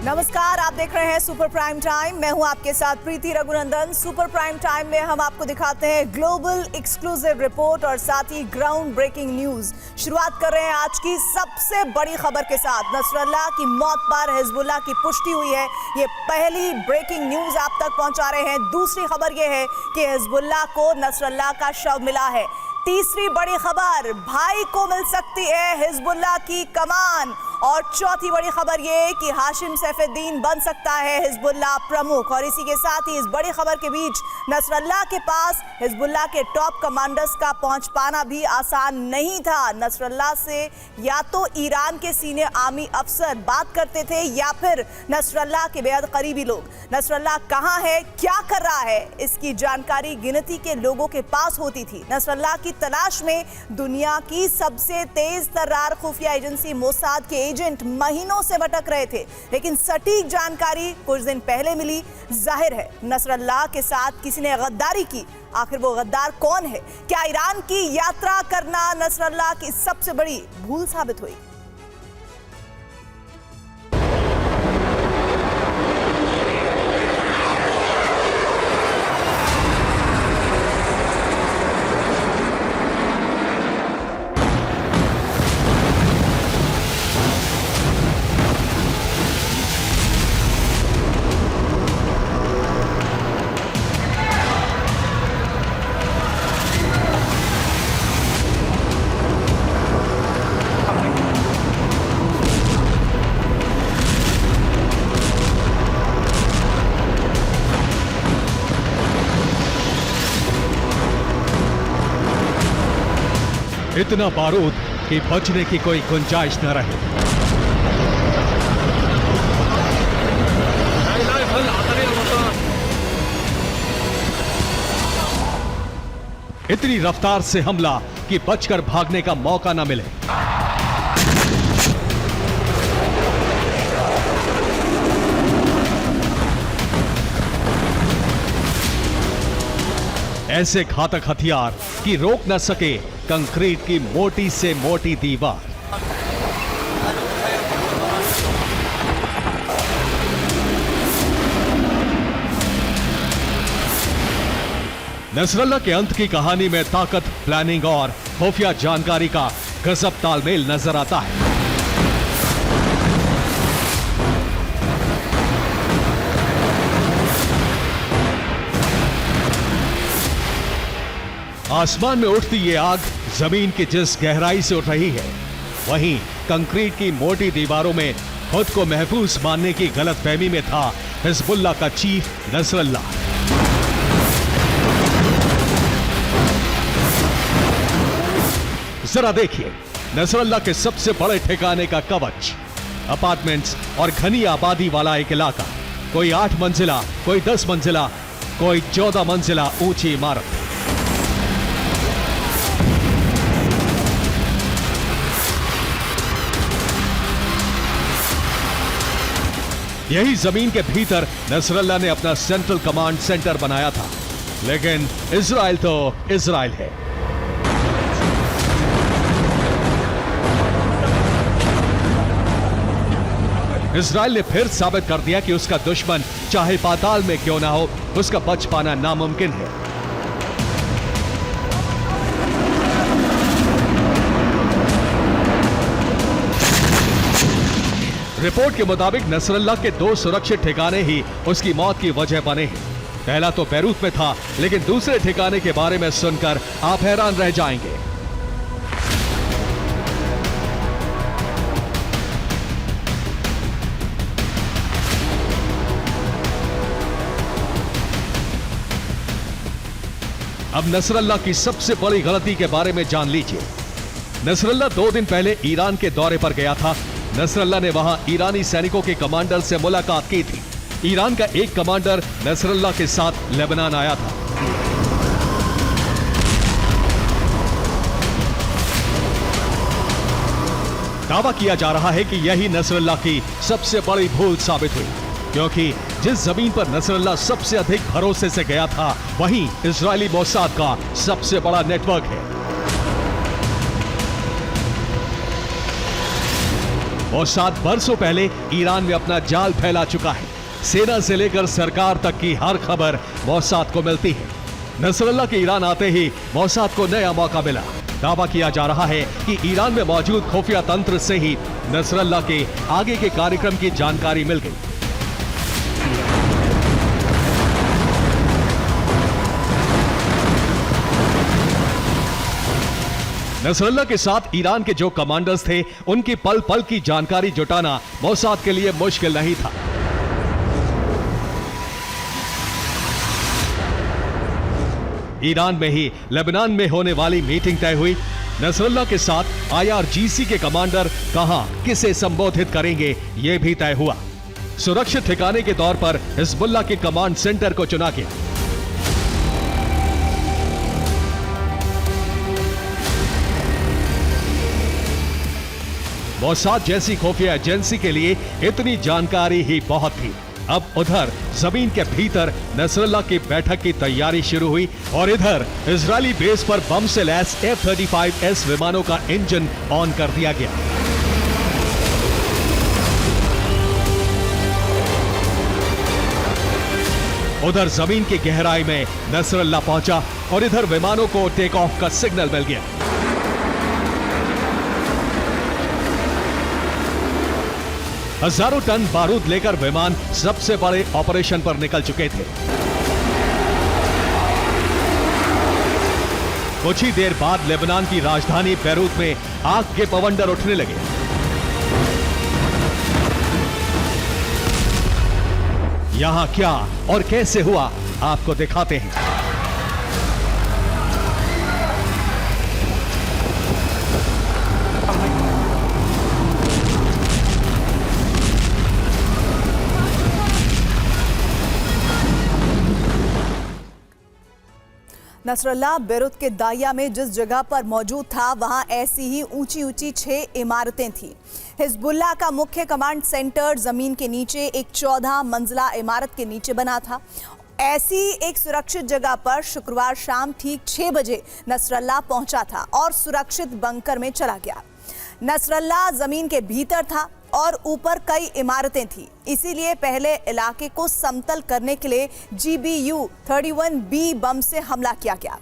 नमस्कार, आप देख रहे हैं सुपर प्राइम टाइम। मैं हूं आपके साथ प्रीति रघुनंदन। सुपर प्राइम टाइम में हम आपको दिखाते हैं ग्लोबल एक्सक्लूसिव रिपोर्ट और साथ ही ग्राउंड ब्रेकिंग न्यूज। शुरुआत कर रहे हैं आज की सबसे बड़ी खबर के साथ। नसरल्लाह की मौत पर हिजबुल्लाह की पुष्टि हुई है। ये पहली ब्रेकिंग न्यूज आप तक पहुंचा रहे हैं। दूसरी खबर यह है कि हिजबुल्लाह को नसरल्लाह का शव मिला है। तीसरी बड़ी खबर, भाई को मिल सकती है हिजबुल्लाह की कमान। और चौथी बड़ी खबर ये कि हाशिम सैफुद्दीन बन सकता है हिजबुल्लाह प्रमुख। और इसी के साथ ही इस बड़ी खबर के बीच नसरल्लाह के पास हिजबुल्लाह के टॉप कमांडर्स का पहुंच पाना भी आसान नहीं था। नसरल्लाह से या तो ईरान के सीनियर आर्मी अफसर बात करते थे या फिर नसरल्लाह के बेहद करीबी लोग। नसरल्लाह कहां है, क्या कर रहा है, इसकी जानकारी गिनती के लोगों के पास होती थी। नसरल्लाह की तलाश में दुनिया की सबसे तेज तर्रार खुफिया एजेंसी मोसाद के एजेंट महीनों से भटक रहे थे, लेकिन सटीक जानकारी कुछ दिन पहले मिली। जाहिर है नसरल्लाह के साथ किसी ने गद्दारी की। आखिर वो गद्दार कौन है? क्या ईरान की यात्रा करना नसरल्लाह की सबसे बड़ी भूल साबित हुई? इतना बारूद कि बचने की कोई गुंजाइश न रहे। इतनी रफ्तार से हमला कि बचकर भागने का मौका न मिले। ऐसे घातक हथियार कि रोक न सके कंक्रीट की मोटी से मोटी दीवार। नसरल्लाह के अंत की कहानी में ताकत, प्लानिंग और खुफिया जानकारी का गजब तालमेल नजर आता है। आसमान में उठती ये आग जमीन की जिस गहराई से उठ रही है, वहीं कंक्रीट की मोटी दीवारों में खुद को महफूज मानने की गलतफहमी में था हिजबुल्लाह का चीफ नसरल्लाह। जरा देखिए नसरल्लाह के सबसे बड़े ठिकाने का कवच। अपार्टमेंट्स और घनी आबादी वाला एक इलाका। कोई 8 मंजिला, कोई 10 मंजिला, कोई 14 मंजिला ऊंची इमारत। यही जमीन के भीतर नसरल्लाह ने अपना सेंट्रल कमांड सेंटर बनाया था। लेकिन इजराइल तो इजराइल है। इजराइल ने फिर साबित कर दिया कि उसका दुश्मन चाहे पाताल में क्यों ना हो, उसका बच पाना नामुमकिन है। रिपोर्ट के मुताबिक नसरल्लाह के 2 सुरक्षित ठिकाने ही उसकी मौत की वजह बने हैं। पहला तो बैरूत में था, लेकिन दूसरे ठिकाने के बारे में सुनकर आप हैरान रह जाएंगे। अब नसरल्लाह की सबसे बड़ी गलती के बारे में जान लीजिए। नसरल्लाह 2 दिन पहले ईरान के दौरे पर गया था। नसरल्लाह ने वहां ईरानी सैनिकों के कमांडर से मुलाकात की थी। ईरान का एक कमांडर नसरल्लाह के साथ लेबनान आया था। दावा किया जा रहा है कि यही नसरल्लाह की सबसे बड़ी भूल साबित हुई, क्योंकि जिस जमीन पर नसरल्लाह सबसे अधिक भरोसे से गया था, वहीं इजरायली मोसाद का सबसे बड़ा नेटवर्क है। मोसाद बरसों पहले ईरान में अपना जाल फैला चुका है। सेना से लेकर सरकार तक की हर खबर मोसाद को मिलती है। नसरल्ला के ईरान आते ही मोसाद को नया मौका मिला। दावा किया जा रहा है कि ईरान में मौजूद खुफिया तंत्र से ही नसरल्ला के आगे के कार्यक्रम की जानकारी मिल गई। नसरल्ला के साथ ईरान के जो कमांडर्स थे, उनकी पल पल की जानकारी जुटाना मोसाद के लिए मुश्किल नहीं था। ईरान में ही लेबनान में होने वाली मीटिंग तय हुई। नसरल्ला के साथ IRGC के कमांडर कहां किसे संबोधित करेंगे, यह भी तय हुआ। सुरक्षित ठिकाने के तौर पर हिजबुल्लाह के कमांड सेंटर को चुना गया। मोसाद जैसी खुफिया एजेंसी के लिए इतनी जानकारी ही बहुत थी। अब उधर जमीन के भीतर नसरल्ला की बैठक की तैयारी शुरू हुई और इधर इजरायली बेस पर बम से लैस F-35S विमानों का इंजन ऑन कर दिया गया। उधर जमीन की गहराई में नसरल्ला पहुंचा और इधर विमानों को टेक ऑफ का सिग्नल मिल गया। हजारों टन बारूद लेकर विमान सबसे बड़े ऑपरेशन पर निकल चुके थे। कुछ ही देर बाद लेबनान की राजधानी बैरूत में आग के पवंडर उठने लगे। यहां क्या और कैसे हुआ, आपको दिखाते हैं। नसरल्ला बैरूत के दाहिया में जिस जगह पर मौजूद था, वहां ऐसी ही ऊंची ऊंची 6 इमारतें थीं। हिजबुल्लाह का मुख्य कमांड सेंटर जमीन के नीचे एक 14 मंजिला इमारत के नीचे बना था। ऐसी एक सुरक्षित जगह पर शुक्रवार शाम ठीक 6 बजे नसरल्ला पहुंचा था और सुरक्षित बंकर में चला गया। नसरल्ला जमीन के भीतर था और ऊपर कई इमारतें थी, इसीलिए पहले इलाके को समतल करने के लिए GBU-31B बम से हमला किया गया।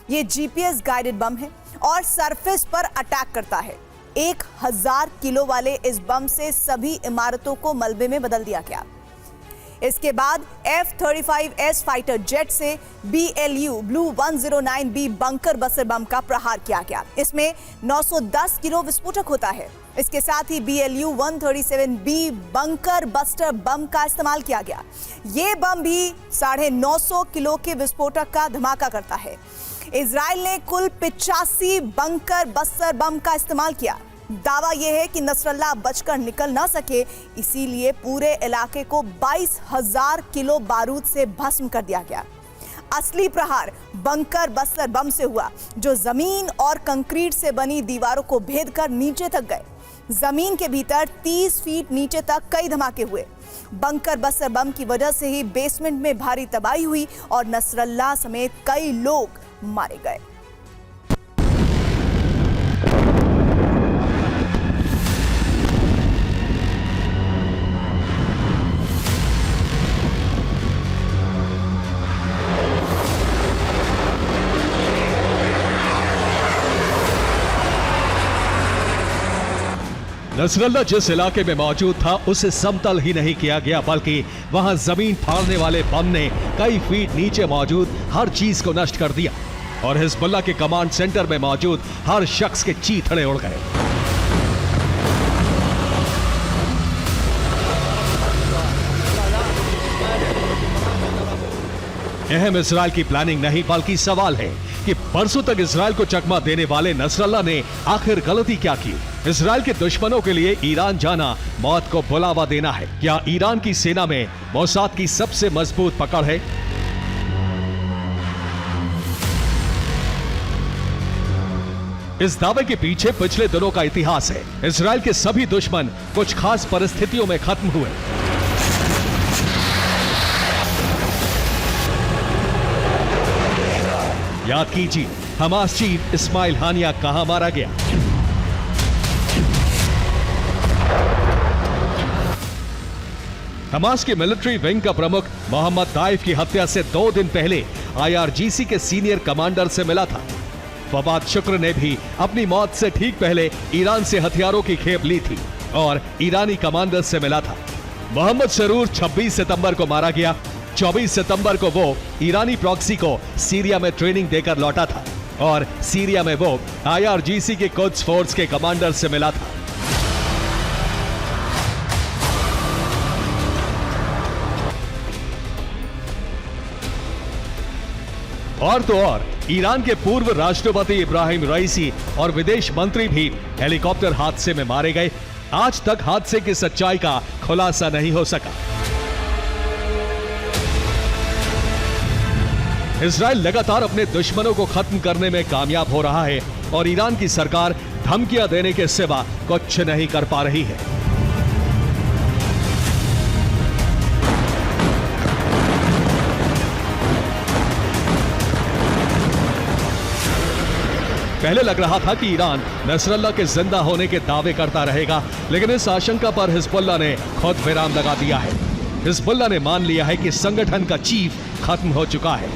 ये GPS गाइडेड बम है और सरफेस पर अटैक करता है। 1000 किलो वाले इस बम से सभी इमारतों को मलबे में बदल दिया गया। इसके बाद F-35S फाइटर जेट से BLU blue 109B bunker buster bomb का प्रहार किया गया। इसमें 910 किलो विस्फोटक होता है। इसके साथ ही BLU 137B bunker buster bomb का इस्तेमाल किया गया। ये बम भी 950 किलो के विस्फोटक का धमाका करता है। इजराइल ने कुल 85 बंकर बस्टर बम का इस्तेमाल किया। दावा यह है कि नसरल्ला बचकर निकल ना सके, इसीलिए पूरे इलाके को 22,000 किलो बारूद से भस्म कर दिया गया। असली प्रहार बंकर बस्टर बम से हुआ, जो जमीन और कंक्रीट से बनी दीवारों को भेद कर नीचे तक गए। जमीन के भीतर 30 फीट नीचे तक कई धमाके हुए। बंकर बस्टर बम की वजह से ही बेसमेंट में भारी तबाही हुई और नसरल्ला समेत कई लोग मारे गए। नसरल्ला जिस इलाके में मौजूद था उसे समतल ही नहीं किया गया, बल्कि वहां जमीन फाड़ने वाले बम ने कई फीट नीचे मौजूद हर चीज को नष्ट कर दिया और हिजबुल्लाह के कमांड सेंटर में मौजूद हर शख्स के चीथड़े उड़ गए। अहम इजराइल की प्लानिंग नहीं, बल्कि सवाल है कि बरसों तक इजराइल को चकमा देने वाले नसरल्ला ने आखिर गलती क्या की। इजराइल के दुश्मनों के लिए ईरान जाना मौत को बुलावा देना है। क्या ईरान की सेना में मोसाद की सबसे मजबूत पकड़ है? इस दावे के पीछे पिछले दिनों का इतिहास है। इजराइल के सभी दुश्मन कुछ खास परिस्थितियों में खत्म हुए। याद कीजिए, हमास चीफ इस्माइल हानिया कहां मारा गया। हमास के मिलिट्री विंग का प्रमुख मोहम्मद ताइफ की हत्या से 2 दिन पहले IRGC के सीनियर कमांडर से मिला था। फवाद शुक्र ने भी अपनी मौत से ठीक पहले ईरान से हथियारों की खेप ली थी और ईरानी कमांडर से मिला था। मोहम्मद सरूर 26 सितंबर को मारा गया। 24 सितंबर को वो ईरानी प्रॉक्सी को सीरिया में ट्रेनिंग देकर लौटा था और सीरिया में वो IRGC के कुद्स फोर्स के कमांडर से मिला था। और तो और ईरान के पूर्व राष्ट्रपति इब्राहिम रईसी और विदेश मंत्री भी हेलीकॉप्टर हादसे में मारे गए। आज तक हादसे की सच्चाई का खुलासा नहीं हो सका। इजराइल लगातार अपने दुश्मनों को खत्म करने में कामयाब हो रहा है और ईरान की सरकार धमकियां देने के सिवा कुछ नहीं कर पा रही है। पहले लग रहा था कि ईरान नसरल्लाह के जिंदा होने के दावे करता रहेगा, लेकिन इस आशंका पर हिजबुल्लाह ने खुद विराम लगा दिया है। हिजबुल्लाह ने मान लिया है कि संगठन का चीफ खत्म हो चुका है।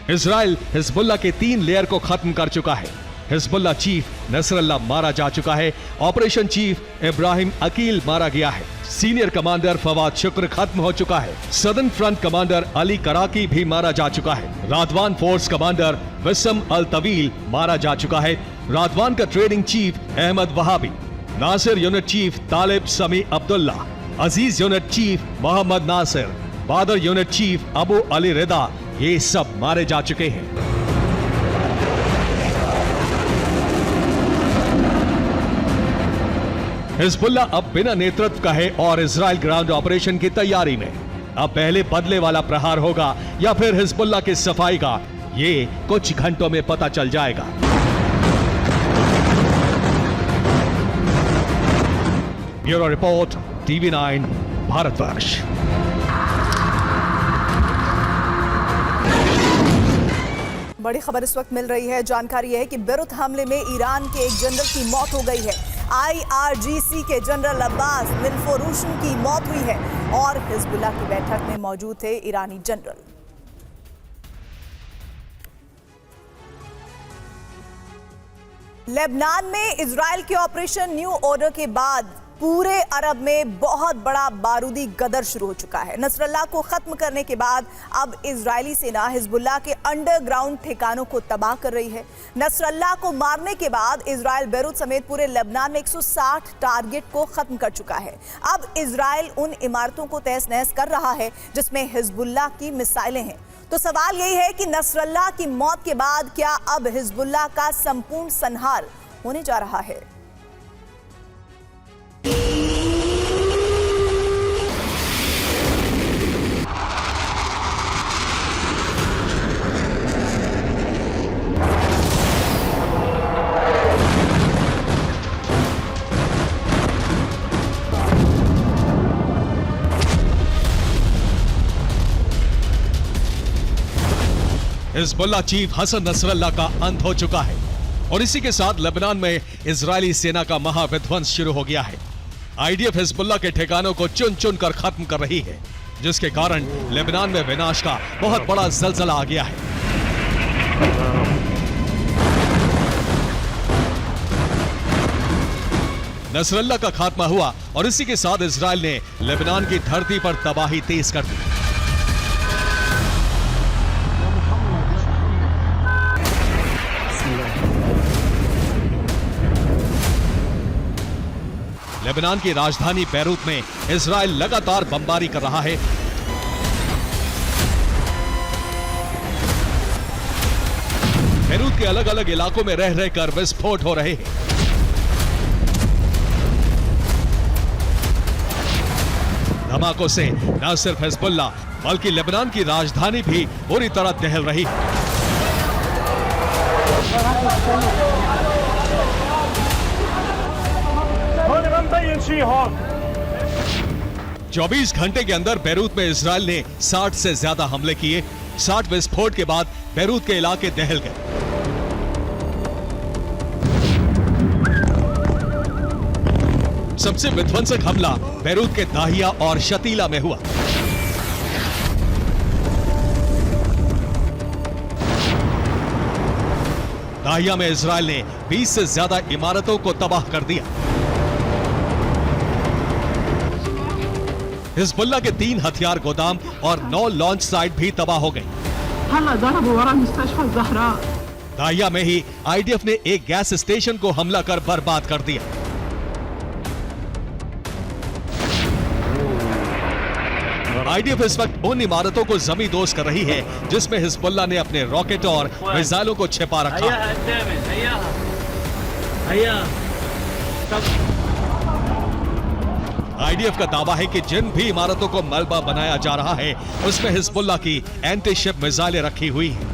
इजराइल हिजबुल्लाह के 3 लेयर को खत्म कर चुका है। हिजबुल्लाह चीफ नसरल्लाह मारा जा चुका है। ऑपरेशन चीफ इब्राहिम अकील मारा गया है। सीनियर कमांडर फवाद शुक्र खत्म हो चुका है। सदर्न फ्रंट कमांडर अली कराकी भी मारा जा चुका है। रादवान फोर्स कमांडर विसम अल तवील मारा जा चुका है। रादवान का trading chief Ahmed Wahabi, Nasir unit chief Talib Sami Abdullah, Aziz unit chief Mohammed Nasir, Badr unit chief Abu Ali Rida, ये सब मारे जा चुके हैं। हिजबुल्लाह अब बिना नेतृत्व का है और इजराइल ग्राउंड ऑपरेशन की तैयारी में। अब पहले बदले वाला प्रहार होगा या फिर हिजबुल्लाह की सफाई का, ये कुछ घंटों में पता चल जाएगा। Bureau report, TV9 Bharatvarsh. बड़ी खबर इस वक्त मिल रही है। जानकारी है कि बेरूत हमले में ईरान के एक जनरल की मौत हो गई है। IRGC के जनरल अब्बास मिल्फोरूशन की मौत हुई है और हिजबुल्लाह की बैठक में मौजूद थे ईरानी जनरल। लेबनान में इजराइल के ऑपरेशन न्यू ऑर्डर के बाद पूरे अरब में बहुत बड़ा बारूदी गदर शुरू हो चुका है। नसरल्लाह को खत्म करने के बाद अब इजरायली सेना हिजबुल्लाह के अंडरग्राउंड ठिकानों को तबाह कर रही है। नसरल्लाह को मारने के बाद इजराइल बेरूत समेत पूरे लेबनान में 160 टारगेट को खत्म कर चुका है। अब इजराइल उन इमारतों को तहस नहस कर रहा है जिसमें हिजबुल्लाह की मिसाइलें हैं। तो सवाल यही है कि नसरल्लाह की मौत के बाद क्या अब हिजबुल्लाह का संपूर्ण संहार होने जा रहा है? हिजबुल्लाह चीफ हसन नसरल्लाह का अंत हो चुका है और इसी के साथ लेबनान में इजरायली सेना का महाविध्वंस शुरू हो गया है। IDF हिजबुल्लाह के ठिकानों को चुन चुन कर खत्म कर रही है, जिसके कारण लेबनान में विनाश का बहुत बड़ा जलजला आ गया है। नसरल्लाह का खात्मा हुआ और इसी के साथ इजराइल ने लेबनान की धरती पर तबाही तेज कर दी। लेबनान की राजधानी बैरूत में इजराइल लगातार बमबारी कर रहा है। बैरूत के अलग अलग इलाकों में रह रहकर विस्फोट हो रहे हैं। धमाकों से न सिर्फ हिजबुल्लाह बल्कि लेबनान की राजधानी भी बुरी तरह दहल रही है। 24 घंटे के अंदर बैरूत में इजराइल ने 60 से ज्यादा हमले किए। 60 विस्फोट के बाद बैरूत के इलाके दहल गए। सबसे विध्वंसक हमला बैरूत के दाहिया और शतीला में हुआ। दाहिया में इजराइल ने 20 से ज्यादा इमारतों को तबाह कर दिया। हिजबुल्लाह के 3 हथियार गोदाम और 9 लॉन्च साइट भी तबाह हो गए। दाहिया में ही आईडीएफ ने एक गैस स्टेशन को हमला कर बर्बाद कर दिया। आईडीएफ इस वक्त उन इमारतों को जमींदोज कर रही है जिसमें हिजबुल्लाह ने अपने रॉकेट और मिसाइलों को छिपा रखा है। आईडीएफ का दावा है कि जिन भी इमारतों को मलबा बनाया जा रहा है उसमें हिजबुल्लाह की एंटी शिप मिसाइलें रखी हुई हैं।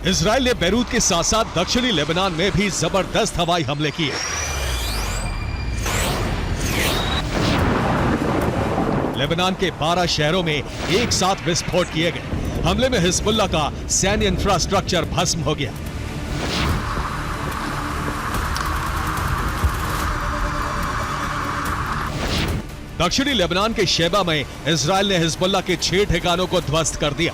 इजराइल ने बैरूत के साथ साथ दक्षिणी लेबनान में भी जबरदस्त हवाई हमले किए। लेबनान के 12 शहरों में एक साथ विस्फोट किए गए। हमले में हिजबुल्लाह का सैन्य इंफ्रास्ट्रक्चर भस्म हो गया। दक्षिणी लेबनान के शेबा में इजराइल ने हिजबुल्लाह के 6 ठिकानों को ध्वस्त कर दिया।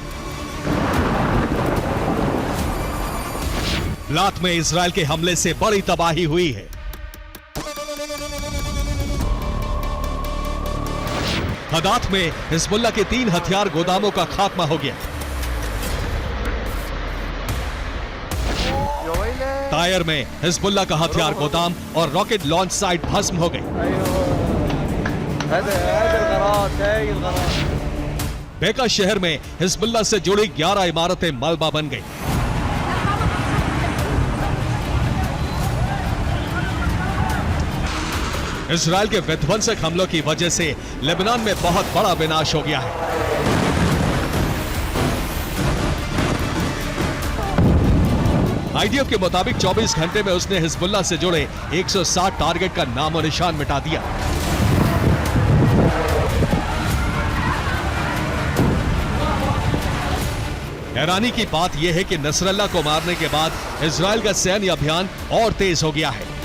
लात में इजराइल के हमले से बड़ी तबाही हुई है। हदात में हिजबुल्लाह के 3 हथियार गोदामों का खात्मा हो गया। तायर में हिजबुल्लाह का हथियार गोदाम और रॉकेट लॉन्च साइट भस्म हो गई। बेका शहर में हिजबुल्लाह से जुड़ी 11 इमारतें मलबा बन गई। इजराइल के विध्वंसक हमलों की वजह से लेबनान में बहुत बड़ा विनाश हो गया है। आईडीएफ के मुताबिक 24 घंटे में उसने हिजबुल्लाह से जुड़े 160 टारगेट का नामो निशान मिटा दिया। हैरानी की बात यह है कि नसरल्लाह को मारने के बाद इजराइल का सैन्य अभियान और तेज हो गया है।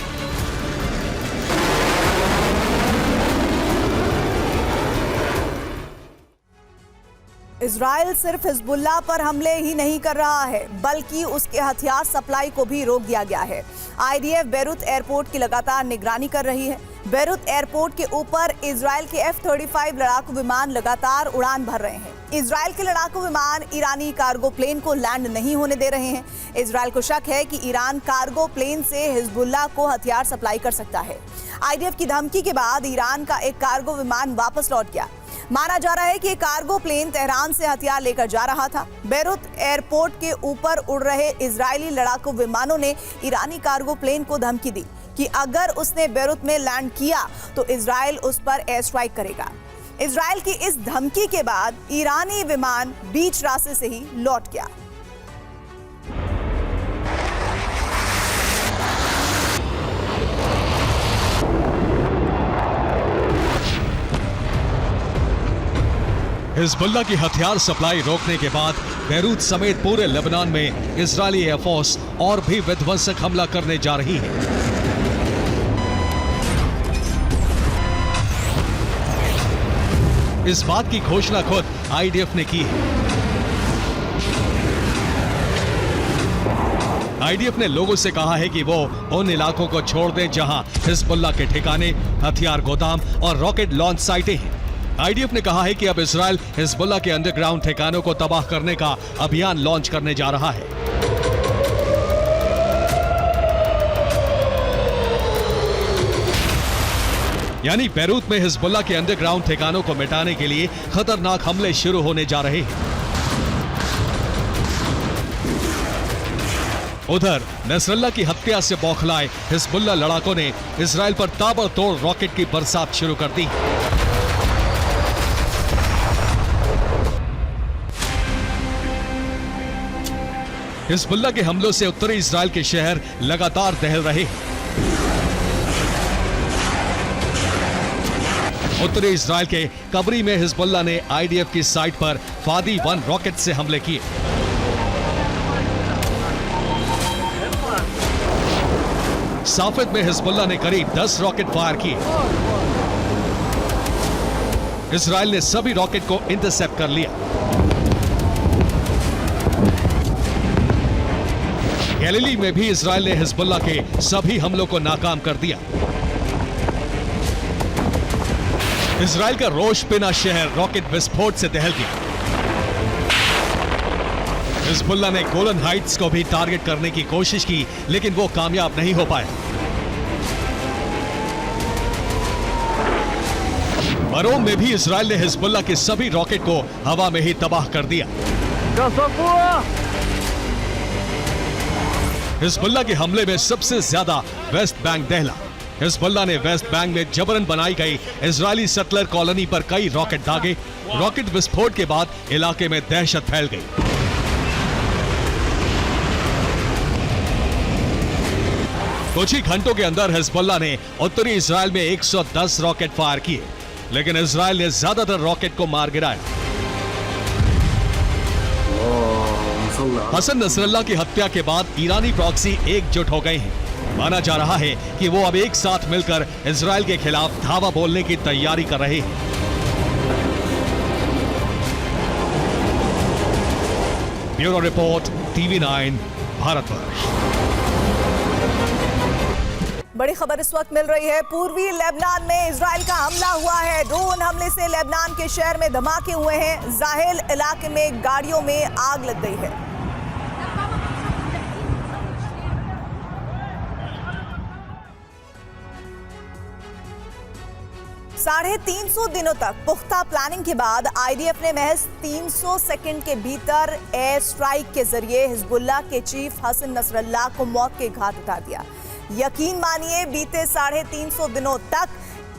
इजराइल सिर्फ हिजबुल्लाह पर हमले ही नहीं कर रहा है बल्कि उसके हथियार सप्लाई को भी रोक दिया गया है। आईडीएफ बैरूत एयरपोर्ट की लगातार निगरानी कर रही है। बैरूत एयरपोर्ट के ऊपर इजराइल के F-35 लड़ाकू विमान लगातार उड़ान भर रहे हैं। इजराइल के लड़ाकू विमान ईरानी कार्गो प्लेन को लैंड नहीं होने दे रहे हैं। इजराइल को शक है कि ईरान कार्गो प्लेन से हिजबुल्लाह को हथियार सप्लाई कर सकता है। आईडीएफ की धमकी के बाद ईरान का एक कार्गो विमान वापस लौट गया। माना जा रहा है कि कार्गो प्लेन तेहरान से हथियार लेकर जा रहा था। बैरूत एयरपोर्ट के ऊपर उड़ रहे इजरायली लड़ाकू विमानों ने ईरानी कार्गो प्लेन को धमकी दी कि अगर उसने बैरूत में लैंड किया तो इजराइल उस पर एयर स्ट्राइक करेगा। इजराइल की इस धमकी के बाद ईरानी विमान बीच रास्ते से ही लौट गया। हिजबुल्लाह की हथियार सप्लाई रोकने के बाद बैरूत समेत पूरे लेबनान में इजरायली एयरफोर्स और भी विध्वंसक हमला करने जा रही है। इस बात की घोषणा खुद आईडीएफ ने की है। आईडीएफ ने लोगों से कहा है कि वो उन इलाकों को छोड़ दें जहां हिजबुल्लाह के ठिकाने, हथियार गोदाम और रॉकेट लॉन्च साइटें हैं। आईडीएफ ने कहा है कि अब इजराइल हिजबुल्लाह के अंडरग्राउंड ठिकानों को तबाह करने का अभियान लॉन्च करने जा रहा है। यानी बैरूत में हिजबुल्लाह के अंडरग्राउंड ठिकानों को मिटाने के लिए खतरनाक हमले शुरू होने जा रहे हैं। उधर नसरल्लाह की हत्या से बौखलाए हिजबुल्लाह लड़ाकों ने इजराइल पर ताबड़तोड़ रॉकेट की बरसात शुरू कर दी। हिजबुल्लाह के हमलों से उत्तरी इजराइल के शहर लगातार दहल रहे हैं। उत्तरी इजराइल के कबरी में हिजबुल्लाह ने आईडीएफ की साइट पर फादी 1 रॉकेट से हमले किए। साफिद में हिजबुल्लाह ने करीब 10 रॉकेट फायर किए। इजराइल ने सभी रॉकेट को इंटरसेप्ट कर लिया। गैलीली में भी इजराइल ने हिजबुल्लाह के सभी हमलों को नाकाम कर दिया। इजराइल का रोश पिना शहर रॉकेट विस्फोट से दहल गया। हिजबुल्लाह ने गोलन हाइट्स को भी टारगेट करने की कोशिश की, लेकिन वो कामयाब नहीं हो पाया। मरोम में भी इजराइल ने हिजबुल्लाह के सभी रॉकेट को हवा में ही तबाह कर दिया। हिजबुल्लाह के हमले में सबसे ज्यादा वेस्ट बैंक दहला। हिजबुल्लाह ने वेस्ट बैंक में जबरन बनाई गई इजरायली सेटलर कॉलोनी पर कई रॉकेट दागे। रॉकेट विस्फोट के बाद इलाके में दहशत फैल गई। कुछ ही घंटों के अंदर हिजबुल्लाह ने उत्तरी इजराइल में 110 रॉकेट फायर किए, लेकिन इजराइल ने ज्यादातर रॉकेट को मार गिराया। हसन नसरल्लाह की हत्या के बाद ईरानी प्रॉक्सी एकजुट हो गए हैं। माना जा रहा है कि वो अब एक साथ मिलकर इजराइल के खिलाफ धावा बोलने की तैयारी कर रहे हैं। Bureau report, TV9 Bharatvarsh. बड़ी खबर इस वक्त मिल रही है। पूर्वी लेबनान में इजराइल का हमला हुआ है। ड्रोन हमले से लेबनान के शहर में धमाके हुए हैं। जाहिल इलाके में गाड़ियों में आग लग गई है। 350 दिनों तक पुख्ता प्लानिंग के बाद आईडीएफ ने महज 300 सेकंड के भीतर एयर स्ट्राइक के जरिए हिजबुल्लाह के चीफ हसन नसरल्लाह को मौत के घाट उतार दिया। यकीन मानिए, बीते 350 दिनों तक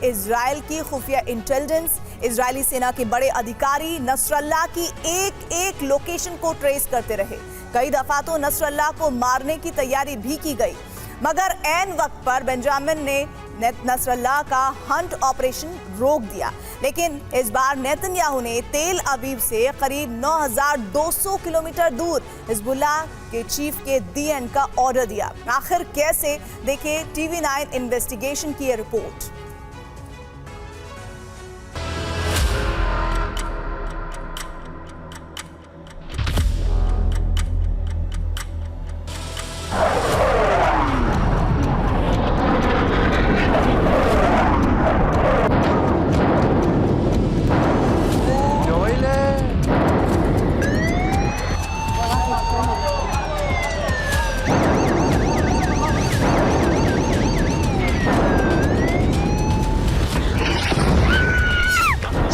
इजराइल की खुफिया इंटेलिजेंस, इजरायली सेना के बड़े अधिकारी नसरल्लाह की एक एक लोकेशन को ट्रेस करते रहे। कई दफा तो नसरल्लाह को मारने की तैयारी भी की गई, मगर ऐन वक्त पर बेंजामिन ने नसरल्लाह का हंट ऑपरेशन रोक दिया। लेकिन इस बार नेतन्याहू ने तेल अवीव से करीब 9,200 किलोमीटर दूर हिजबुल्लाह के चीफ के दी एंड का ऑर्डर दिया। आखिर कैसे, देखिए TV9 इन्वेस्टिगेशन की ये रिपोर्ट।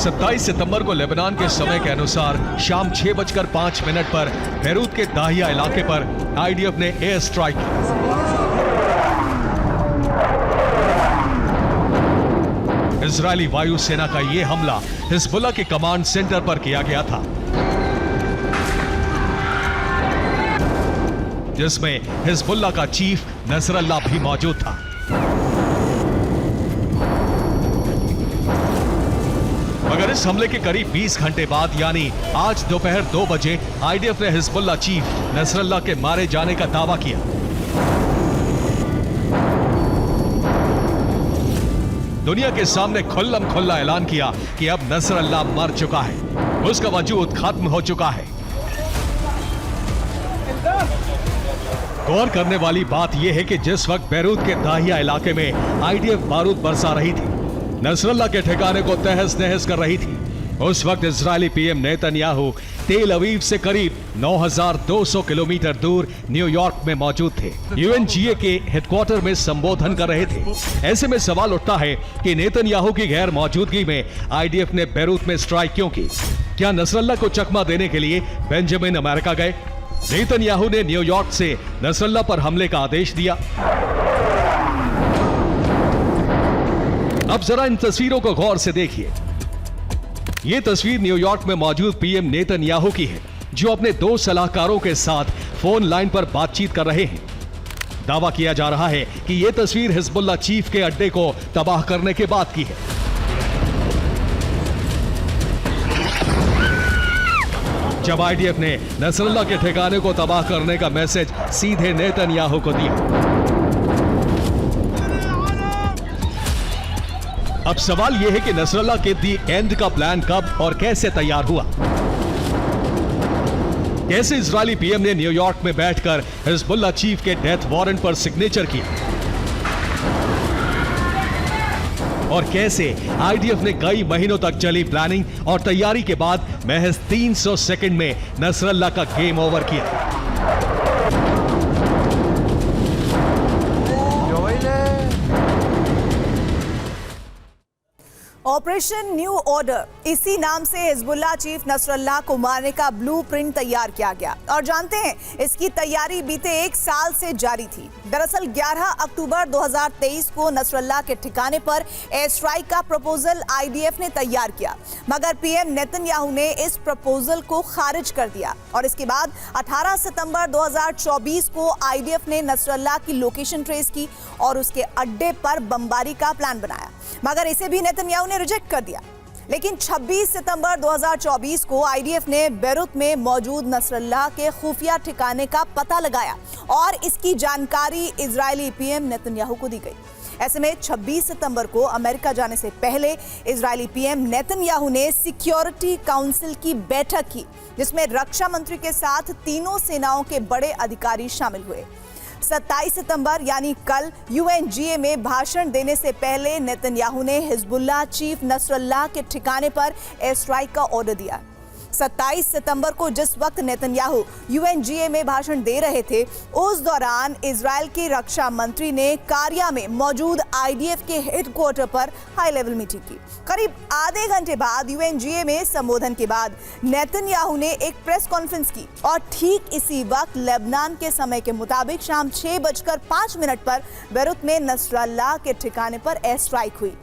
सत्ताईस सितंबर को लेबनान के समय के अनुसार शाम 6:05 पर बैरूत के दाहिया इलाके पर आईडीएफ ने एयर स्ट्राइक की। इजरायली वायुसेना का यह हमला हिजबुल्लाह के कमांड सेंटर पर किया गया था, जिसमें हिजबुल्लाह का चीफ नसरल्लाह भी मौजूद था। मगर इस हमले के करीब 20 घंटे बाद, यानी आज दोपहर 2 बजे, आईडीएफ ने हिजबुल्लाह चीफ नसरल्लाह के मारे जाने का दावा किया। दुनिया के सामने खुल्लम खुल्ला ऐलान किया कि अब नसरल्लाह मर चुका है, उसका वजूद खत्म हो चुका है। गौर करने वाली बात यह है कि जिस वक्त बैरूत के दाहिया इलाके में आईडीएफ बारूद बरसा रही थी, नसरल्लाह के ठिकाने को तहस नहस कर रही थी, उस वक्त इजरायली पीएम नेतन्याहू तेल अवीव से करीब 9,200 किलोमीटर दूर न्यूयॉर्क में मौजूद थे। यूएनजीए के हेडक्वार्टर में संबोधन कर रहे थे। ऐसे में सवाल उठता है कि नेतन्याहू की गैर मौजूदगी में आईडीएफ ने बैरूत में स्ट्राइक क्यों की? क्या नसरल्लाह को चकमा देने के लिए बेंजामिन अमेरिका गए? नेतन्याहू ने न्यूयॉर्क से नसरल्लाह पर हमले का आदेश दिया। अब जरा इन तस्वीरों को गौर से देखिए। यह तस्वीर न्यूयॉर्क में मौजूद पीएम नेतन्याहू की है, जो अपने 2 सलाहकारों के साथ फोन लाइन पर बातचीत कर रहे हैं। दावा किया जा रहा है कि यह तस्वीर हिजबुल्लाह चीफ के अड्डे को तबाह करने के बाद की है। जब आईडीएफ ने नसरल्ला के ठिकाने को तबाह करने का मैसेज सीधे नेतन्याहू को दिया। अब सवाल यह है कि नसरल्ला के दी एंड का प्लान कब और कैसे तैयार हुआ। कैसे इजरायली पीएम ने न्यूयॉर्क में बैठकर हिजबुल्लाह चीफ के डेथ वारंट पर सिग्नेचर किया और कैसे आईडीएफ ने कई महीनों तक चली प्लानिंग और तैयारी के बाद महज 300 सेकंड में नसरल्ला का गेम ओवर किया। ऑपरेशन न्यू ऑर्डर, इसी नाम से हिजबुल्लाह चीफ नसरल्लाह को मारने का ब्लूप्रिंट तैयार किया गया और जानते हैं इसकी तैयारी बीते 1 साल से जारी थी। दरअसल 11 अक्टूबर 2023 को नसरल्लाह के ठिकाने पर एयर स्ट्राइक का प्रपोजल आईडीएफ ने तैयार किया, मगर पीएम नेतन्याहू ने इस प्रपोजल को खारिज कर दिया और इसके बाद 18 सितंबर 2024 को आईडीएफ ने नसरल्लाह की लोकेशन ट्रेस की और उसके अड्डे पर बमबारी का प्लान बनाया, मगर इसे भी नेतन्याहू ने रिजेक्ट कर दिया। लेकिन 26 सितंबर 2024 को आईडीएफ ने बेरूत में मौजूद नसरल्लाह के खुफिया ठिकाने का पता लगाया और इसकी जानकारी इजरायली पीएम नेतन्याहू को दी गई। ऐसे में 26 सितंबर को अमेरिका जाने से पहले इजरायली पीएम नेतन्याहू ने सिक्योरिटी काउंसिल की बैठक की, जिसमें रक्षा मंत्री के साथ तीनों सेनाओं के बड़े अधिकारी शामिल हुए। 27 सितंबर यानी कल यूएनजीए में भाषण देने से पहले नेतन्याहू ने हिजबुल्लाह चीफ नसरल्लाह के ठिकाने पर एयर स्ट्राइक का ऑर्डर दिया। 27 सितंबर को जिस वक्त नेतन्याहू यूएनजीए में भाषण दे रहे थे, उस दौरान इजराइल के रक्षा मंत्री ने कारिया में मौजूद आईडीएफ के हेडक्वार्टर पर हाई लेवल मीटिंग की। करीब आधे घंटे बाद यूएनजीए में संबोधन के बाद नेतन्याहू ने एक प्रेस कॉन्फ्रेंस की और ठीक इसी वक्त लेबनान के समय के मुताबिक शाम 6:05 पर बेरूत में नसरल्लाह के ठिकाने पर एयर स्ट्राइक हुई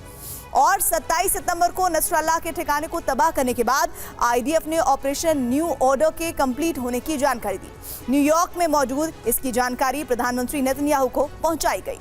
और 27 सितंबर को नसरल्लाह के ठिकाने को तबाह करने के बाद आईडीएफ ने ऑपरेशन न्यू ऑर्डर के कंप्लीट होने की जानकारी दी। न्यूयॉर्क में मौजूद इसकी जानकारी प्रधानमंत्री नेतन्याहू को पहुंचाई गई।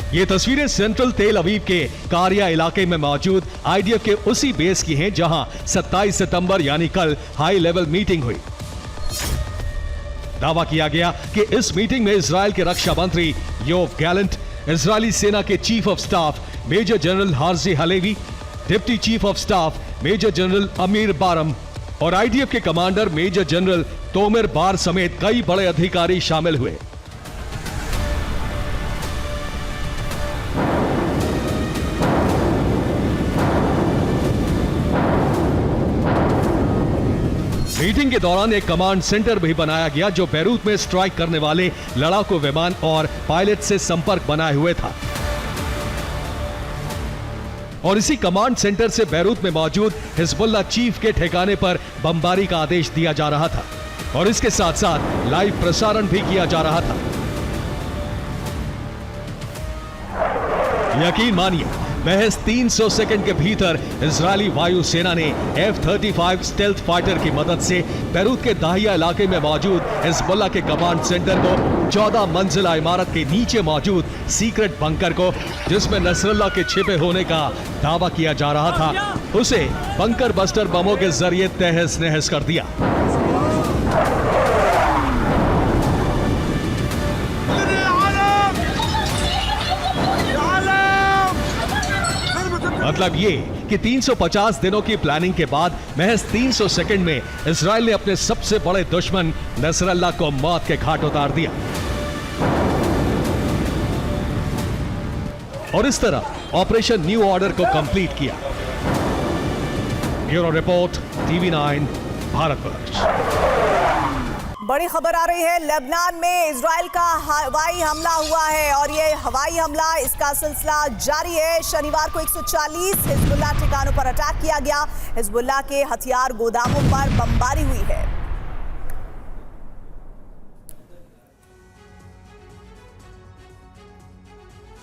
ये तस्वीरें सेंट्रल तेल अवीव के कारिया इलाके में मौजूद आईडीएफ के उसी बेस की हैं जहां 27 सितंबर यानी कल हाई लेवल मीटिंग हुई। दावा किया गया कि इस मीटिंग में इजराइल के रक्षा मंत्री योव गैलेंट, इजरायली सेना के chief of staff major general Herzi Halevi, deputy chief of staff major general Amir Baram और आईडीएफ के commander major general Tomer Bar समेत कई बड़े अधिकारी शामिल हुए। मीटिंग के दौरान एक कमांड सेंटर भी बनाया गया जो बेरूत में स्ट्राइक करने वाले लड़ाकू विमान और पायलट से संपर्क बनाए हुए था और इसी कमांड सेंटर से बेरूत में मौजूद हिजबुल्लाह चीफ के ठिकाने पर बमबारी का आदेश दिया जा रहा था और इसके साथ साथ लाइव प्रसारण भी किया जा रहा था। यकीन मानिए, महज 300 सेकंड के भीतर इजरायली वायुसेना ने F-35 स्टेल्थ फाइटर की मदद से बेरूत के दाहिया इलाके में मौजूद हिजबुल्लाह के कमांड सेंटर को 14 मंजिला इमारत के नीचे मौजूद सीक्रेट बंकर को, जिसमें नसरल्लाह के छिपे होने का दावा किया जा रहा था, उसे बंकर बस्टर बमों के जरिए तहस नहस कर दिया। मतलब ये कि 350 दिनों की प्लानिंग के बाद महज 300 सेकंड में इजराइल ने अपने सबसे बड़े दुश्मन नसरल्लाह को मौत के घाट उतार दिया और इस तरह ऑपरेशन न्यू ऑर्डर को कंप्लीट किया। Bureau report, TV9 Bharatvarsh. बड़ी खबर आ रही है, लेबनान में इजराइल का हवाई हमला हुआ है और ये हवाई हमला, इसका सिलसिला जारी है। शनिवार को 140 हिजबुल्लाह ठिकानों पर अटैक किया गया। हिजबुल्लाह के हथियार गोदामों पर बमबारी हुई है।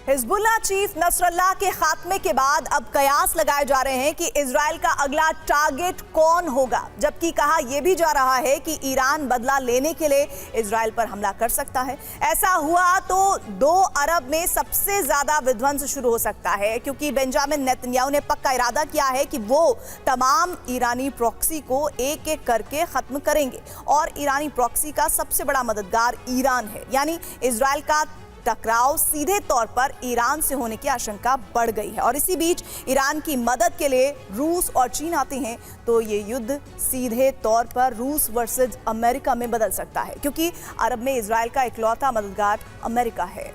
हिजबुल्लाह चीफ नसरल्लाह के खात्मे के बाद अब कयास लगाए जा रहे हैं कि इजराइल का अगला टारगेट कौन होगा, जबकि कहा यह भी जा रहा है कि ईरान बदला लेने के लिए इजराइल पर हमला कर सकता है। ऐसा हुआ तो 2 अरब में सबसे ज्यादा विध्वंस शुरू हो सकता है, क्योंकि बेंजामिन नेतन्याहू ने पक्का इरादा किया है कि वो तमाम ईरानी प्रॉक्सी को एक एक करके खत्म करेंगे और ईरानी प्रॉक्सी का सबसे बड़ा मददगार ईरान है। यानी इजराइल का टकराव सीधे तौर पर ईरान से होने की आशंका बढ़ गई है और इसी बीच ईरान की मदद के लिए रूस और चीन आते हैं तो ये युद्ध सीधे तौर पर रूस वर्सेस अमेरिका में बदल सकता है, क्योंकि अरब में इजराइल का इकलौता मददगार अमेरिका है।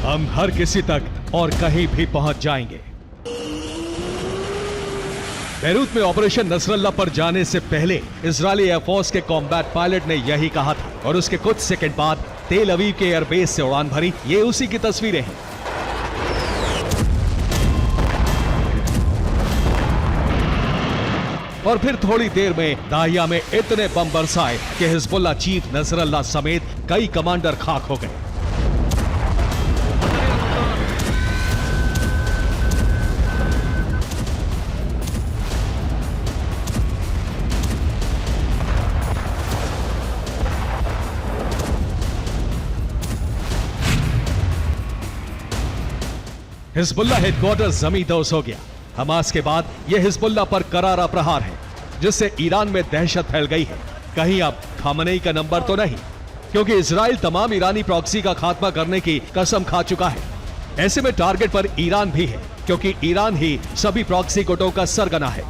हम हर किसी तक और कहीं भी पहुंच जाएंगे। बैरूत में ऑपरेशन नसरल्लाह पर जाने से पहले इजरायली एयरफोर्स के कॉम्बैट पायलट ने यही कहा था और उसके कुछ सेकंड बाद तेल अवीव के एयरबेस से उड़ान भरी। ये उसी की तस्वीरें हैं। और फिर थोड़ी देर में दाहिया में इतने बम बरसाए कि हिजबुल्लाह चीफ नसरल्लाह समेत कई कमांडर खाक हो गए। हिजबुल्लाह हेडक्वार्टर जमींदोज हो गया। हमास के बाद यह हिजबुल्लाह पर करारा प्रहार है, जिससे ईरान में दहशत फैल गई है। कहीं अब खामनेई का नंबर तो नहीं, क्योंकि इजराइल तमाम ईरानी प्रॉक्सी का खात्मा करने की कसम खा चुका है। ऐसे में टारगेट पर ईरान भी है, क्योंकि ईरान ही सभी प्रॉक्सी गुटों का सरगना है।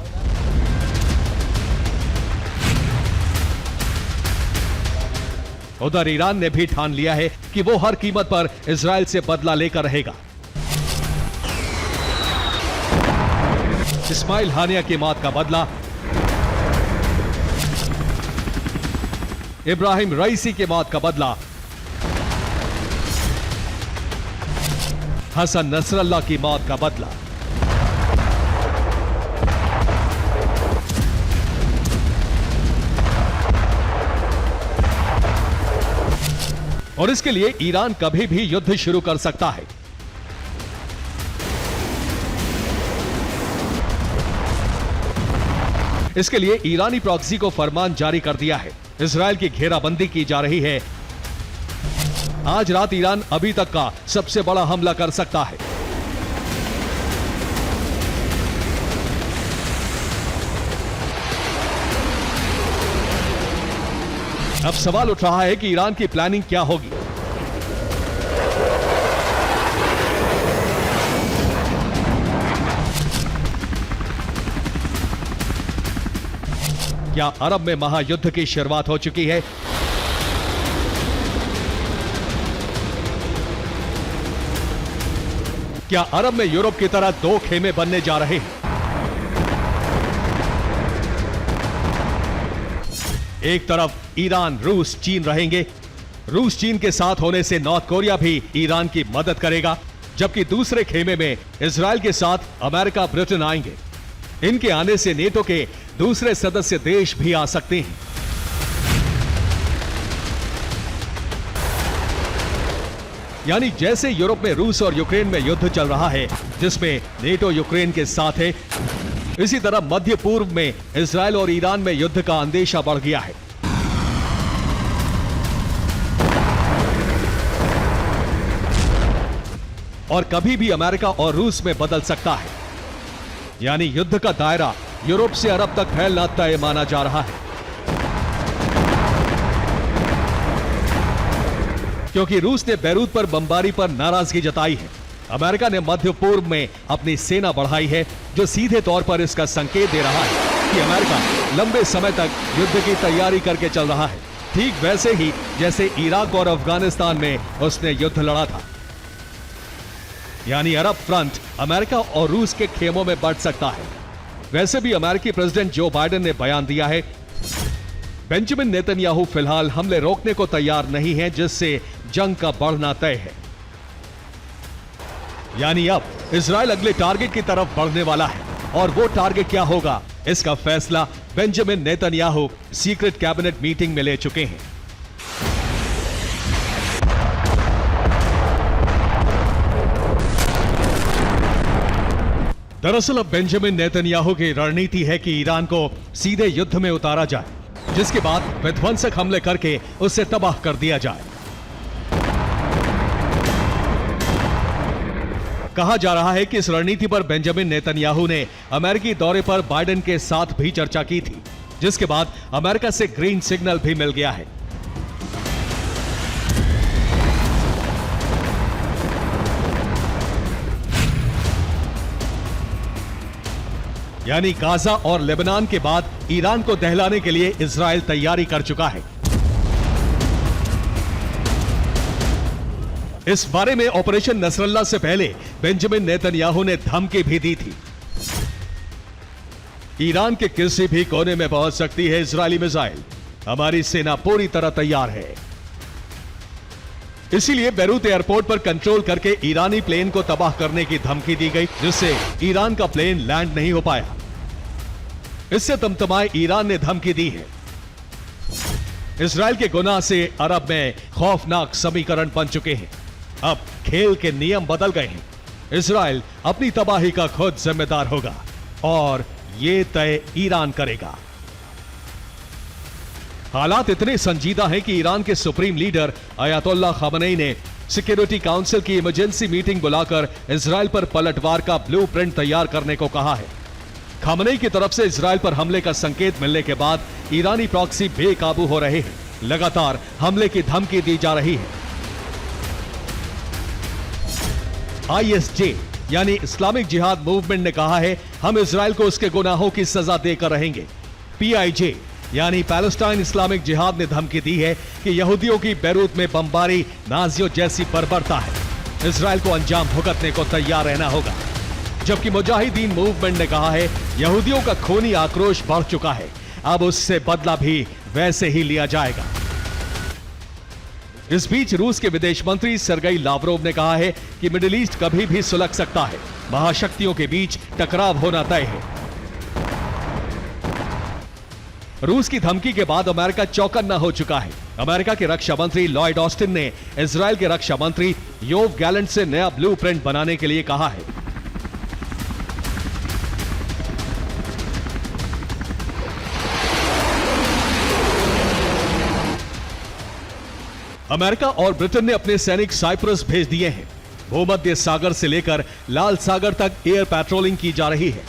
उधर ईरान ने भी ठान लिया है कि वो हर कीमत पर इजराइल से बदला लेकर रहेगा। इस्माइल हानिया की मौत का बदला, इब्राहिम रईसी की मौत का बदला, हसन नसरल्लाह की मौत का बदला। और इसके लिए ईरान कभी भी युद्ध शुरू कर सकता है। इसके लिए ईरानी प्रॉक्सी को फरमान जारी कर दिया है। इजराइल की घेराबंदी की जा रही है। आज रात ईरान अभी तक का सबसे बड़ा हमला कर सकता है। अब सवाल उठ रहा है कि ईरान की प्लानिंग क्या होगी। क्या अरब में महायुद्ध की शुरुआत हो चुकी है? क्या अरब में यूरोप की तरह 2 खेमे बनने जा रहे हैं? एक तरफ ईरान, रूस, चीन रहेंगे। रूस चीन के साथ होने से नॉर्थ कोरिया भी ईरान की मदद करेगा, जबकि दूसरे खेमे में इजराइल के साथ अमेरिका, ब्रिटेन आएंगे। इनके आने से नेटो के दूसरे सदस्य देश भी आ सकते हैं। यानी जैसे यूरोप में रूस और यूक्रेन में युद्ध चल रहा है, जिसमें नेटो यूक्रेन के साथ है, इसी तरह मध्य पूर्व में इजराइल और ईरान में युद्ध का अंदेशा बढ़ गया है। और कभी भी अमेरिका और रूस में बदल सकता है। यानी युद्ध का दायरा यूरोप से अरब तक फैलना तय माना जा रहा है, क्योंकि रूस ने बैरूत पर बमबारी पर नाराजगी जताई है। अमेरिका ने मध्य पूर्व में अपनी सेना बढ़ाई है, जो सीधे तौर पर इसका संकेत दे रहा है कि अमेरिका लंबे समय तक युद्ध की तैयारी करके चल रहा है, ठीक वैसे ही जैसे इराक और अफगानिस्तान में उसने युद्ध लड़ा था। यानी अरब फ्रंट अमेरिका और रूस के खेमों में बढ़ सकता है। वैसे भी अमेरिकी प्रेसिडेंट जो बाइडेन ने बयान दिया है, बेंजामिन नेतन्याहू फिलहाल हमले रोकने को तैयार नहीं है, जिससे जंग का बढ़ना तय है। यानी अब इजराइल अगले टारगेट की तरफ बढ़ने वाला है, और वो टारगेट क्या होगा, इसका फैसला Benjamin Netanyahu secret cabinet meeting में ले चुके हैं। दरअसल अब बेंजामिन नेतन्याहू की रणनीति है कि ईरान को सीधे युद्ध में उतारा जाए, जिसके बाद विध्वंसक हमले करके उसे तबाह कर दिया जाए। कहा जा रहा है कि इस रणनीति पर बेंजामिन नेतन्याहू ने अमेरिकी दौरे पर बाइडेन के साथ भी चर्चा की थी, जिसके बाद अमेरिका से ग्रीन सिग्नल भी मिल गया है। यानी गाजा और लेबनान के बाद ईरान को दहलाने के लिए इजराइल तैयारी कर चुका है। इस बारे में ऑपरेशन नसरल्ला से पहले बेंजामिन नेतन्याहू ने धमकी भी दी थी। ईरान के किसी भी कोने में पहुंच सकती है इजरायली मिसाइल, हमारी सेना पूरी तरह तैयार है। इसीलिए बैरूत एयरपोर्ट पर कंट्रोल करके ईरानी प्लेन को तबाह करने की धमकी दी गई, जिससे ईरान का प्लेन लैंड नहीं हो पाया। इससे तमतमाए ईरान ने धमकी दी है। इजराइल के गुनाह से अरब में खौफनाक समीकरण बन चुके हैं। अब खेल के नियम बदल गए हैं। इजराइल अपनी तबाही का खुद जिम्मेदार होगा, और यह तय ईरान करेगा। हालात इतने संजीदा हैं कि ईरान के सुप्रीम लीडर अयातुल्लाह खामेनी ने सिक्योरिटी काउंसिल की इमरजेंसी मीटिंग बुलाकर इजराइल पर पलटवार का ब्लूप्रिंट तैयार करने को कहा है। खामेनी की तरफ से इजराइल पर हमले का संकेत मिलने के बाद ईरानी प्रॉक्सी बेकाबू हो रहे हैं। लगातार हमले की धमकी दी जा रही है। आईएसजे यानी इस्लामिक जिहाद मूवमेंट ने कहा है, हम इजराइल को उसके गुनाहों की सजा देकर रहेंगे। पीआईजे यानी पैलेस्टाइन इस्लामिक जिहाद ने धमकी दी है कि यहूदियों की बैरूत में बमबारी नाजियों जैसी बर्बरता है, इजराइल को अंजाम भुगतने को तैयार रहना होगा। जबकि मुजाहिदीन मूवमेंट ने कहा है, यहूदियों का खूनी आक्रोश बढ़ चुका है, अब उससे बदला भी वैसे ही लिया जाएगा। इस बीच रूस के विदेश मंत्री सर्गेई लावरोव ने कहा है कि मिडिल ईस्ट कभी भी सुलग सकता है, महाशक्तियों के बीच टकराव होना तय है। रूस की धमकी के बाद अमेरिका चौकन्ना हो चुका है। अमेरिका के रक्षा मंत्री लॉयड ऑस्टिन ने इजराइल के रक्षा मंत्री योव गैलेंट से नया ब्लूप्रिंट बनाने के लिए कहा है। अमेरिका और ब्रिटेन ने अपने सैनिक साइप्रस भेज दिए हैं। भूमध्य सागर से लेकर लाल सागर तक एयर पेट्रोलिंग की जा रही है,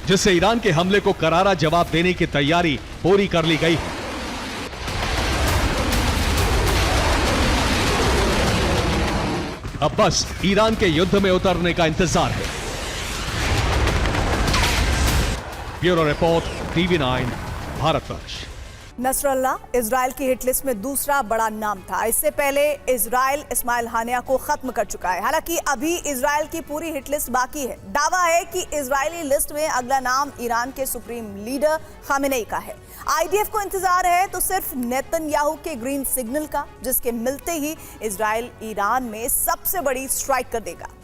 जिससे ईरान के हमले को करारा जवाब देने की तैयारी पूरी कर ली गई है। अब बस ईरान के युद्ध में उतरने का इंतजार है। Bureau report, TV9, Bharatvarsh. Nasrallah Israel की हिट लिस्ट में दूसरा बड़ा नाम था। इससे पहले इजराइल इस्माइल हानिया को खत्म कर चुका है। हालांकि अभी इजराइल की पूरी हिट लिस्ट बाकी है। दावा है कि इजरायली लिस्ट में अगला नाम ईरान के सुप्रीम लीडर खामेनी का है। आईडीएफ को इंतजार है तो सिर्फ नेतन्याहू के ग्रीन सिग्नल का, जिसके मिलते ही इजराइल ईरान में सबसे बड़ी स्ट्राइक कर देगा।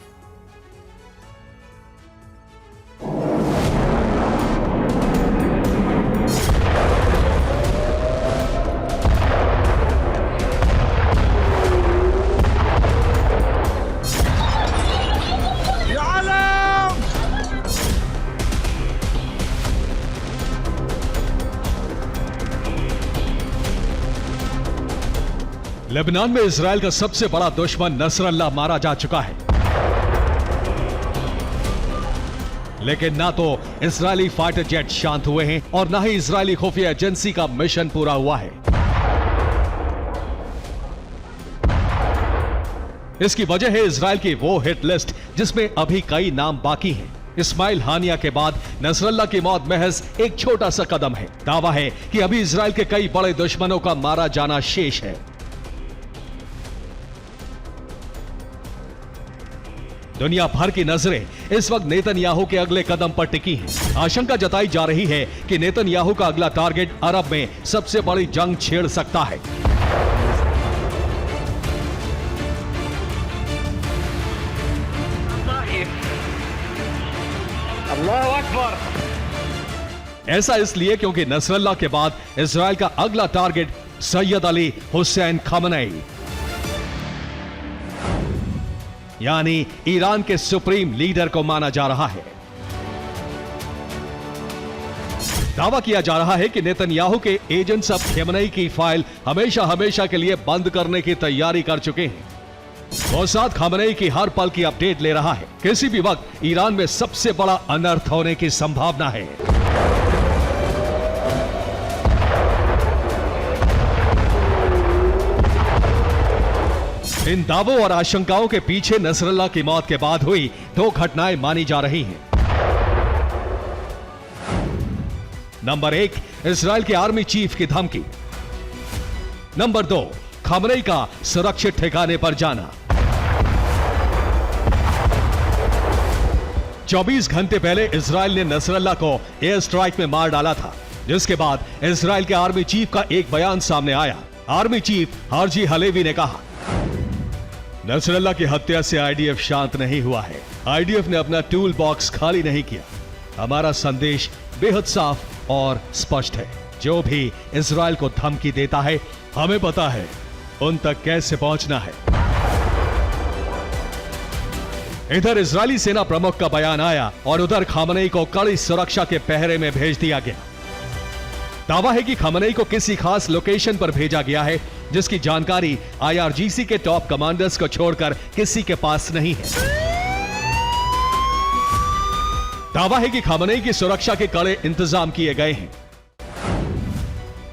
लेबनान में इजराइल का सबसे बड़ा दुश्मन नसरल्ला मारा जा चुका है, लेकिन ना तो इजरायली फाइटर जेट शांत हुए हैं और ना ही इजरायली खुफिया एजेंसी का मिशन पूरा हुआ है। इसकी वजह है इजराइल की वो हिट लिस्ट जिसमें अभी कई नाम बाकी हैं। इस्माइल हानिया के बाद नसरल्ला की मौत महज एक छोटा सा कदम है। दावा है कि अभी इजराइल के कई बड़े दुश्मनों का मारा जाना शेष है। दुनिया भर की नजरें इस वक्त नेतन्याहू के अगले कदम पर टिकी हैं। आशंका जताई जा रही है कि नेतन्याहू का अगला टारगेट अरब में सबसे बड़ी जंग छेड़ सकता है। अल्लाहु अकबर। ऐसा इसलिए क्योंकि नसरल्ला के बाद इजराइल का अगला टारगेट सैयद अली हुसैन खमनेई यानी ईरान के सुप्रीम लीडर को माना जा रहा है। दावा किया जा रहा है कि नेतन्याहू के एजेंट्स अब खमेनेई की फाइल हमेशा हमेशा के लिए बंद करने की तैयारी कर चुके हैं। मोसाद खमेनेई की हर पल की अपडेट ले रहा है। किसी भी वक्त ईरान में सबसे बड़ा अनर्थ होने की संभावना है। इन दावों और आशंकाओं के पीछे नसरल्ला की मौत के बाद हुई दो घटनाएं मानी जा रही हैं। नंबर 1, इजराइल के आर्मी चीफ की धमकी। नंबर 2, खमेनेई का सुरक्षित ठिकाने पर जाना। 24 घंटे पहले इजराइल ने नसरल्ला को एयर स्ट्राइक में मार डाला था, जिसके बाद इजराइल के आर्मी चीफ का एक बयान सामने आया। आर्मी चीफ हार्जी हलेवी ने कहा, नसरल्ला की हत्या से आईडीएफ शांत नहीं हुआ है। आईडीएफ ने अपना टूल बॉक्स खाली नहीं किया। हमारा संदेश बेहद साफ और स्पष्ट है। जो भी इजराइल को धमकी देता है, हमें पता है उन तक कैसे पहुंचना है। इधर इजरायली सेना प्रमुख का बयान आया और उधर खमेनेई को कड़ी सुरक्षा के पहरे में भेज दिया गया। दावा है कि खमेनेई को किसी खास लोकेशन पर भेजा गया है, जिसकी जानकारी आईआरजीसी के टॉप कमांडर्स को छोड़कर किसी के पास नहीं है। दावा है कि खमेनेई की सुरक्षा के कड़े इंतजाम किए गए हैं।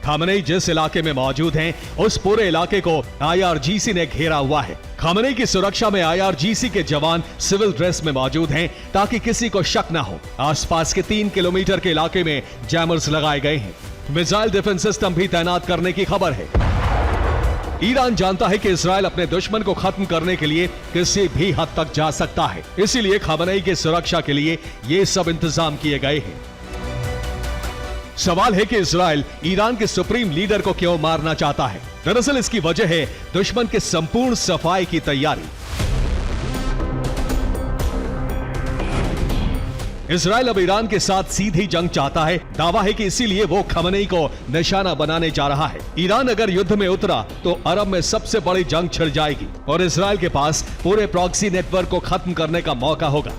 खमेनेई जिस इलाके में मौजूद हैं, उस पूरे इलाके को आईआरजीसी ने घेरा हुआ है। खमेनेई की सुरक्षा में आईआरजीसी के जवान सिविल ड्रेस में मौजूद हैं, ताकि किसी को शक न हो। आसपास के 3 किलोमीटर के इलाके में जैमर्स लगाए गए हैं। मिसाइल डिफेंस सिस्टम भी तैनात करने की खबर है। ईरान जानता है कि इजराइल अपने दुश्मन को खत्म करने के लिए किसी भी हद तक जा सकता है, इसीलिए खमेनेई की सुरक्षा के लिए ये सब इंतजाम किए गए हैं। सवाल है कि इजराइल ईरान के सुप्रीम लीडर को क्यों मारना चाहता है। दरअसल इसकी वजह है दुश्मन के संपूर्ण सफाई की तैयारी। इजराइल अब ईरान के साथ सीधी जंग चाहता है। दावा है कि इसीलिए वो खमेनेई को निशाना बनाने जा रहा है। ईरान अगर युद्ध में उतरा तो अरब में सबसे बड़ी जंग छिड़ जाएगी और इजराइल के पास पूरे प्रॉक्सी नेटवर्क को खत्म करने का मौका होगा।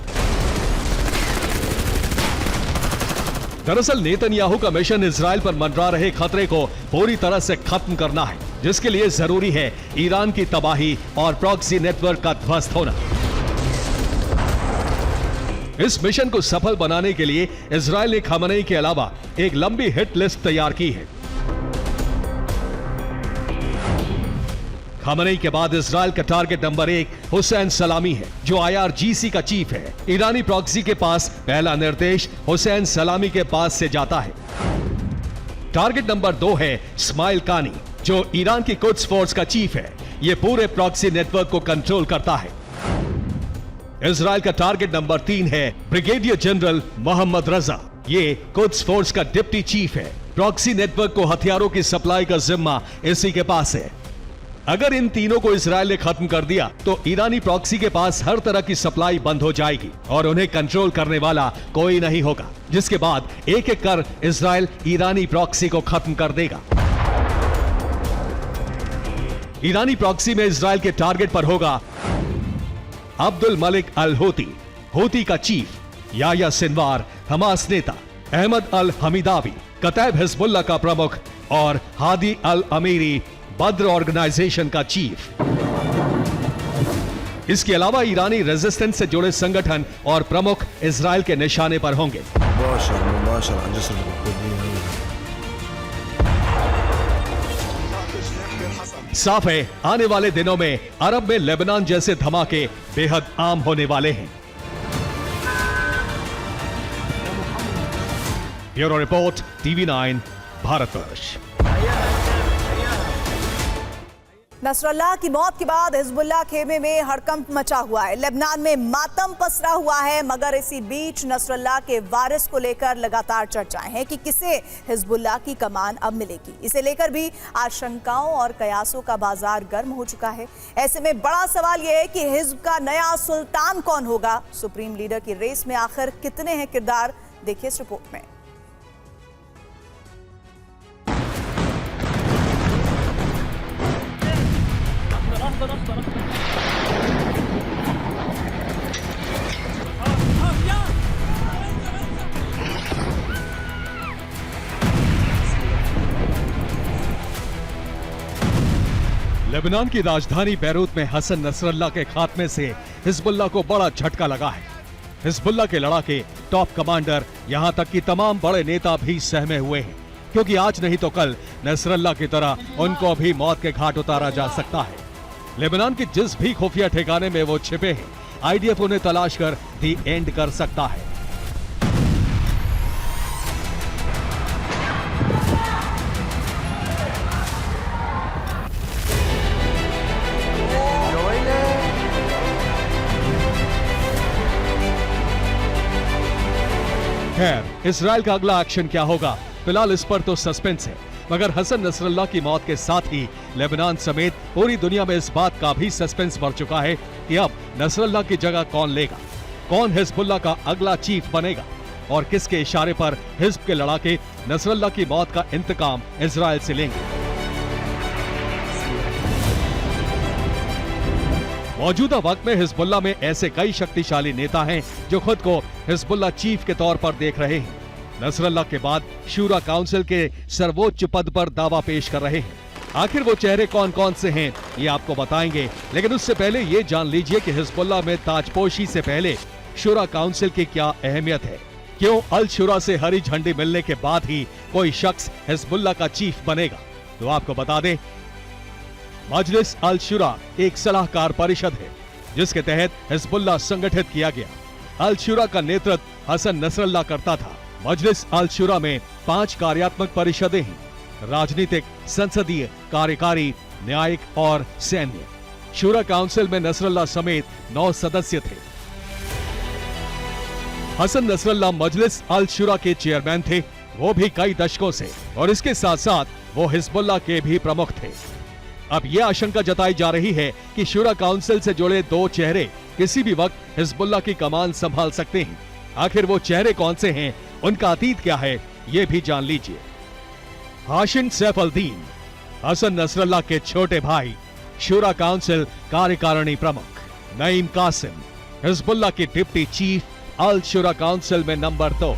दरअसल नेतन्याहू का मिशन इजराइल पर मंडरा रहे खतरे को पूरी तरह से खत्म करना है, जिसके लिए जरूरी है ईरान की तबाही और प्रॉक्सी नेटवर्क का ध्वस्त होना। इस मिशन को सफल बनाने के लिए इजराइल ने खमेनेई के अलावा एक लंबी हिट लिस्ट तैयार की है। खमेनेई के बाद इजराइल का टारगेट नंबर 1 हुसैन सलामी है, जो आईआरजीसी का चीफ है। ईरानी प्रॉक्सी के पास पहला निर्देश हुसैन सलामी के पास से जाता है। टारगेट नंबर 2 है इस्माइल कानी, जो ईरान की कुद्स फोर्स का चीफ है। यह पूरे प्रॉक्सी नेटवर्क को कंट्रोल करता है। इजराइल का टारगेट नंबर 3 है ब्रिगेडियर जनरल मोहम्मद रजा। ये कुद्स फोर्स का डिप्टी चीफ है। प्रॉक्सी नेटवर्क को हथियारों की सप्लाई का जिम्मा इसी के पास है। अगर इन तीनों को इजराइल ने खत्म कर दिया तो ईरानी प्रॉक्सी के पास हर तरह की सप्लाई बंद हो जाएगी और उन्हें कंट्रोल करने वाला कोई नहीं होगा, जिसके बाद एक एक कर इजराइल ईरानी प्रॉक्सी को खत्म कर देगा। ईरानी प्रॉक्सी में इजराइल के टारगेट पर होगा अब्दुल मलिक अल होती, होती का चीफ, याया सिनवार हमास नेता, अहमद अल हमीदावी कतैब हिजबुल्लाह का प्रमुख और हादी अल अमीरी बद्र ऑर्गेनाइजेशन का चीफ। इसके अलावा ईरानी रेजिस्टेंस से जुड़े संगठन और प्रमुख इजराइल के निशाने पर होंगे। साफ है, आने वाले दिनों में अरब में लेबनान जैसे धमाके बेहद आम होने वाले हैं। Bureau report, TV9 Bharatvarsh. Nasrallah की मौत के बाद हिजबुल्लाह खेमे में हड़कंप मचा हुआ है। लेबनान में मातम पसरा हुआ है, मगर इसी बीच नसरल्लाह के वारिस को लेकर लगातार चर्चाएं हैं कि किसे हिजबुल्लाह की कमान अब मिलेगी। इसे लेकर भी आशंकाओं और कयासों का बाजार गर्म हो चुका है। ऐसे में बड़ा सवाल यह है कि हिजब का नया सुल्तान कौन होगा। सुप्रीम लीडर की रेस में आखिर कितने हैं किरदार, देखिए इस रिपोर्ट में। लेबनान की राजधानी बैरूत में हसन नसरल्लाह के खात्मे से हिजबुल्लाह को बड़ा झटका लगा है। हिजबुल्लाह के लड़ाके, टॉप कमांडर, यहां तक कि तमाम बड़े नेता भी सहमे हुए हैं, क्योंकि आज नहीं तो कल नसरल्लाह की तरह उनको भी मौत के घाट उतारा जा सकता है। लेबनान के जिस भी खुफिया ठिकाने में वो छिपे हैं, आईडीएफ उन्हें तलाश कर दी एंड कर सकता है। खैर, इजराइल का अगला एक्शन क्या होगा, फिलहाल इस पर तो सस्पेंस है, मगर हसन नसरल्लाह की मौत के साथ ही लेबनान समेत पूरी दुनिया में इस बात का भी सस्पेंस बढ़ चुका है कि अब नसरल्लाह की जगह कौन लेगा, कौन हिजबुल्लाह का अगला चीफ बनेगा और किसके इशारे पर हिजब के लड़ाके नसरल्लाह की मौत का इंतकाम इजराइल से लेंगे। मौजूदा वक्त में हिजबुल्लाह में ऐसे कई शक्तिशाली नेता हैं जो खुद को हिजबुल्लाह चीफ के तौर पर देख रहे हैं। नसरल्लाह के बाद शूरा काउंसिल के सर्वोच्च पद पर दावा पेश कर रहे हैं। आखिर वो चेहरे कौन कौन से हैं ये आपको बताएंगे, लेकिन उससे पहले ये जान लीजिए कि हिजबुल्लाह में ताजपोशी से पहले शूरा काउंसिल की क्या अहमियत है। क्यों अल शुरा से हरी झंडी मिलने के बाद ही कोई शख्स हिजबुल्लाह का चीफ बनेगा, तो आपको बता दें, मजलिस अल शुरा एक सलाहकार परिषद है जिसके तहत हिजबुल्लाह संगठित किया गया। अल शुरा का नेतृत्व हसन नसरल्लाह करता था। मजलिस अल शुरा में 5 कार्यात्मक परिषदें हैं, राजनीतिक, संसदीय, कार्यकारी, न्यायिक और सैन्य। शूरा काउंसिल में नसरल्लाह समेत 9 सदस्य थे। हसन नसरल्लाह मजलिस अल शुरा के चेयरमैन थे, वो भी कई दशकों से, और इसके साथ साथ वो हिजबुल्लाह के भी प्रमुख थे। अब यह आशंका जताई जा रही है कि शूरा काउंसिल से जुड़े 2 चेहरे किसी भी वक्त हिजबुल्लाह की कमान संभाल सकते हैं। आखिर वो चेहरे कौन से हैं, उनका अतीत क्या है, ये भी जान लीजिए। Hashim Saif al-Din, Hassan Nasrallah के छोटे भाई, शूरा काउंसिल कार्यकारिणी प्रमुख। नईम कासिम, हिजबुल्लाह के डिप्टी चीफ, अल शूरा काउंसिल में नंबर 2।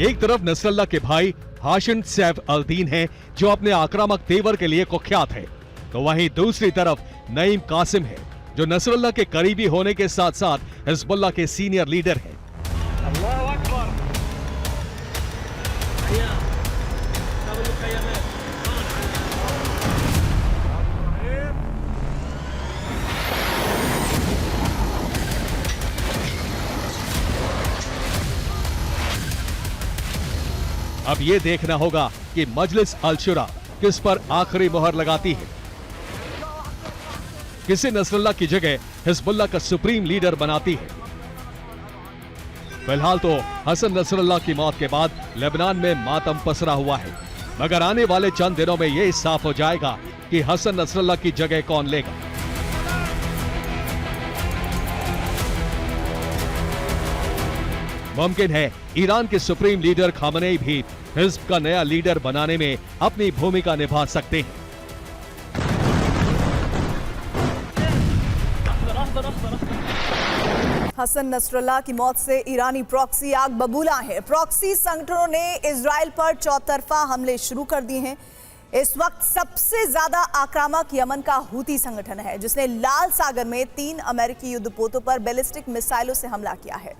एक तरफ नसरल्लाह के भाई हाशिम सैफ अल-दीन हैं, जो अपने आक्रामक तेवर के लिए कुख्यात है, तो वहीं दूसरी तरफ नईम कासिम है, जो नसरल्लाह के करीबी होने के साथ साथ हिजबुल्लाह के सीनियर लीडर हैं। अब ये देखना होगा कि मजलिस अल शुरा किस पर आखिरी मोहर लगाती है, किसे नसरल्लाह की जगह हिजबुल्लाह का सुप्रीम लीडर बनाती है। फिलहाल तो हसन नसरल्लाह की मौत के बाद लेबनान में मातम पसरा हुआ है, मगर आने वाले चंद दिनों में यह साफ हो जाएगा कि हसन नसरल्लाह की जगह कौन लेगा। मुमकिन है ईरान के सुप्रीम लीडर खामनेई भी हिज्ब का नया लीडर बनाने में अपनी भूमिका निभा सकते हैं। हसन नसरल्लाह की मौत से ईरानी प्रॉक्सी आग बबूला है। प्रॉक्सी संगठनों ने इजराइल पर चौतरफा हमले शुरू कर दिए हैं। इस वक्त सबसे ज्यादा आक्रामक यमन का हूती संगठन है, जिसने लाल सागर में 3 अमेरिकी युद्धपोतों पर बैलिस्टिक मिसाइलों से हमला किया है।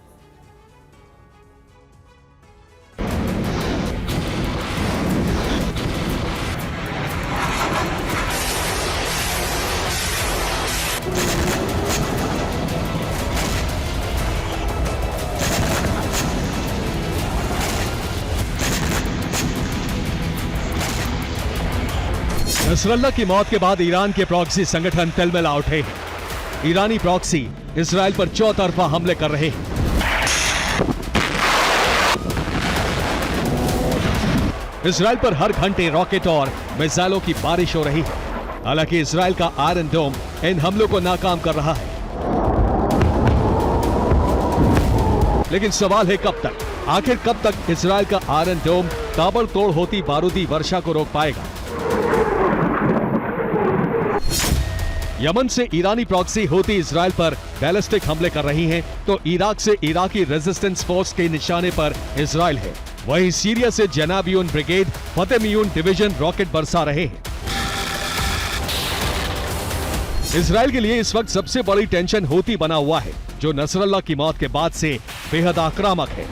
नसरल्ला की मौत के बाद ईरान के प्रॉक्सी संगठन तिलमिला उठे। ईरानी प्रॉक्सी इजराइल पर चौतरफा हमले कर रहे हैं। इजराइल पर हर घंटे रॉकेट और मिसाइलों की बारिश हो रही है। हालांकि इजराइल का आयरन डोम इन हमलों को नाकाम कर रहा है। लेकिन सवाल है कब तक? आखिर कब तक इजराइल का आयरन डोम ताबड़तोड़ होती बारूदी वर्षा को रोक पाएगा? यमन से ईरानी प्रॉक्सी होती इजराइल पर बैलिस्टिक हमले कर रही हैं, तो इराक से इराकी रेजिस्टेंस फोर्स के निशाने पर इजराइल है। वहीं सीरिया से जनाबियून ब्रिगेड, फतेमियून डिवीजन रॉकेट बरसा रहे हैं। इजराइल के लिए इस वक्त सबसे बड़ी टेंशन हूती बना हुआ है, जो नसरल्ला की मौत के बाद से बेहद आक्रामक है।